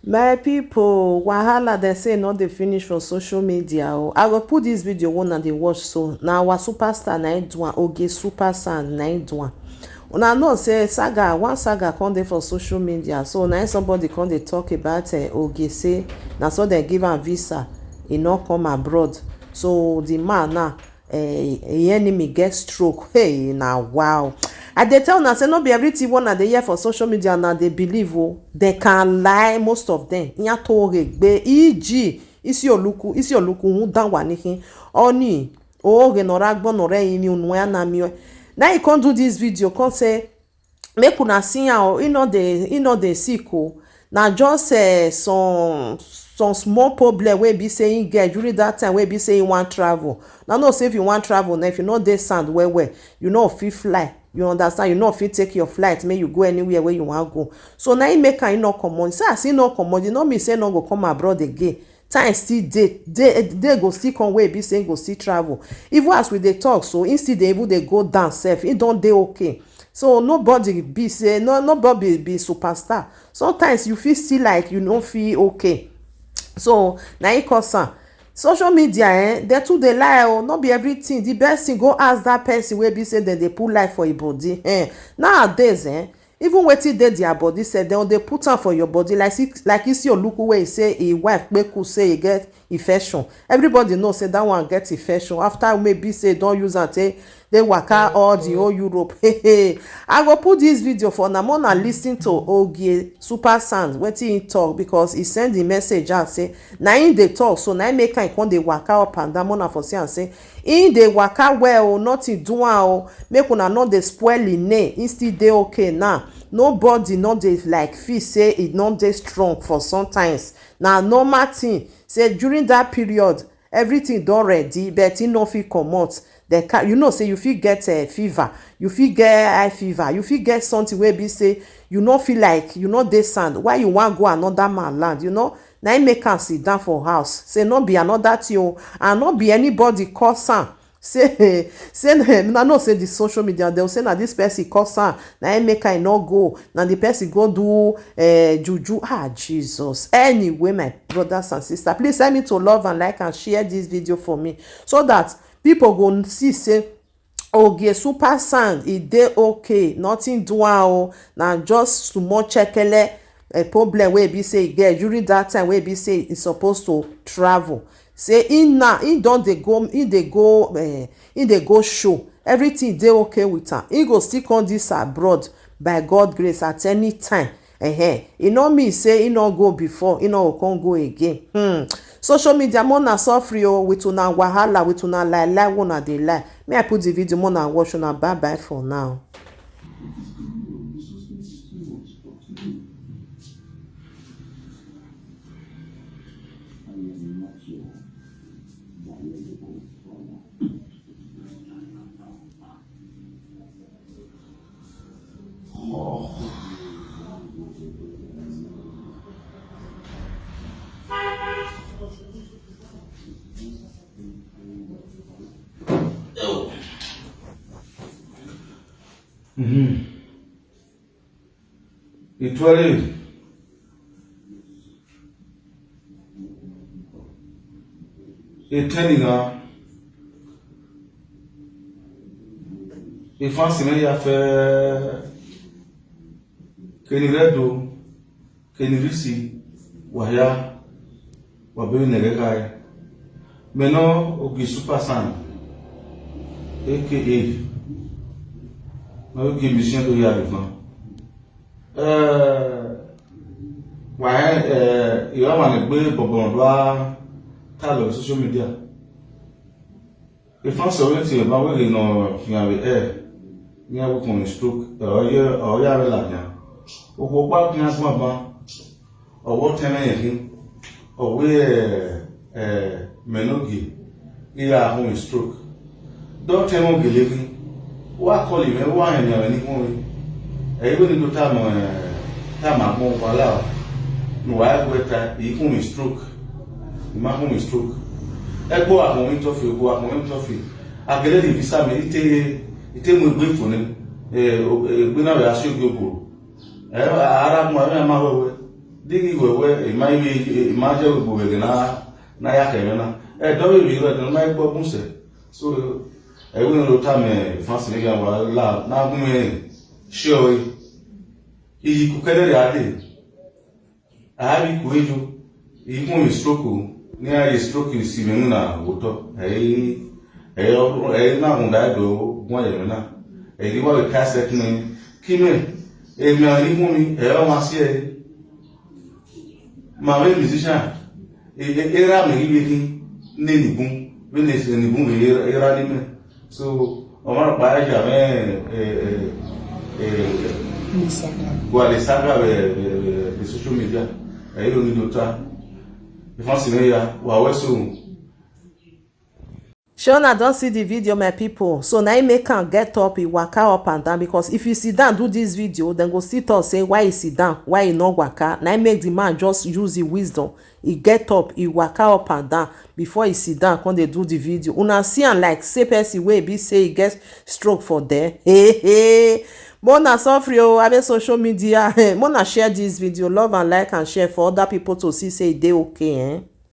My people, wahala they say not dey finish for social media. I go put this video one and they watch so. Now our superstar na do one, Ogie superstar na do one. Una know say one saga come dey for social media. So now somebody come dey talk about Ogie say na so they give am visa, e no come abroad. So the man now, enemy get stroke. Hey, now wow. I dey tell una say no be everything one dey hear for social media na dey believe o. They can lie, most of them. Nya to regbe eg isi oluku hu dan wa nihin oni o ge no ragbon no re yin unu ya na mi. Now he come do this video come say make una see am, e no dey sick o. Na just some small problem wey be say him get during that time wey be say him wan travel. Now no say if you wan travel now, if you no dey sound well you no fit fly. You understand? You no fit take your flight make you go anywhere where you wan go. So now him make am no comot. Say as him no comot, e no mean say no go come abroad again. Time still dey go still come wey be say go still travel. Even as we dey talk so him still dey even dey go down sef. He don dey okay. So nobody be say nobody be superstar. Sometimes you feel still like you no feel okay. So na him cause am. Social media they too dey lie o. No be everything. The best thing go ask that person wey be say dem dey put life for your body. Nowadays even wetin dey their body sef dem dey put am for your body like isi oluku wey say e wife kpeku say e get infection. Everybody know say that one get infection after maybe say don use am take dey waka all the whole Europe. I go put this video for una more na lis ten to Ogie super sound wetin he talk, because he send the message out say na him dey talk, so na him make am come dey waka up and down. Mona for see am say him dey waka well o, nothing do am o. Make una no dey spoil him name. He still dey okay now. Nobody no dey like feel say e no dey strong for sometimes. Na normal thing say during that period everything don ready but e no fit comot. You know say you fit get fever, you fit get high fever, you fit get something wey be say you no feel like you no dey sound. Why you wan go another man land? Na him make am sit down for house. Say no be another thing o, and no be anybody cause am. Say na no say the social media dem say na this person cause am, na him make am no go. Na the person go do juju. Jesus. Anyway, my brothers and sisters, please help me to love and like and share this video for me so that people go see say Ogie super sound e dey okay, nothing do am o. Na just small chekele a problem wey be say e get during that time wey be say e suppose to travel. Say he don dey go show everything dey okay with am. He go still come this abroad by God grace at any time. E no mean say he no go before, he no go come go again. Social media more na suffer o with una wahala, with una lie una dey lie. May I put the video more na watch una. Bye bye for now. Ituale eteninga ifansime ya fe keniredo kenirisi waya wabe negekai meno Ogie super sound aka na Ogie mission do ya before ìwà wà ní gbé bọ̀bọ̀n lọ́wọ́ tààlọ̀ social media ìfọ́nsọ̀rọ̀ tí ìbá wẹ́rẹ̀ náà fìyàwó ní ẹwùkùnrin stroke ọ̀yá rẹ̀ lànà òkú pa kí á gbọ́n bá ọwọ́ tẹ́mẹ́yẹ̀ fún ọ̀wé mẹ́nọ́gì ìyá àhún stroke dọ́tẹ́mọ́ gẹ̀lẹ́ rí wà kọlì mẹ́wàá ẹ̀yàn rẹ̀ ní fún rí ẹ̀yẹ́ ní tó táàmù àpọ̀ wàhálà ní wàá gbẹ́ta èyí fún mi stroke ìmá fún mi stroke ẹgbọ́ àwọn ìtọ́fì ògbó àwọn ìtọ́fì agẹ́lẹ́ lè fi sáàmì ìtẹ́ mú ẹgbẹ́ ìfò ní ẹgbẹ́ náà rẹ̀ aṣọ́gbé ògbò ara mú àwọn ẹ̀má wẹ́wẹ́ digi wewe imagine we go na ya kemena do we re do na gbo bunse so we no ta me fancy me gan wa la na gun me show yi ku kede ya de abi ku eju yi mo stroke ni a stroke si me na woto na hun da do won ye na di wa we cassette ni kime mi ani mu mi ma si ma we musician era me gibi ni bun we ne se ni bun era ni me so o ma pa ja me le saga de social media yo ni dota fancy me ya wa we so Shona don see the video, my people. So now make am get up, e waka up and down, because if you sit down do this video, then go sit talk say why he sit down, why he no waka. Now make the man just use the wisdom. He get up, he waka up and down before he sit down when they do the video. Una see am like say person wey be say he get stroke for there. Hey. Mona suffer o, abe social media. Mona share this video, love and like and share for other people to see say e dey okay.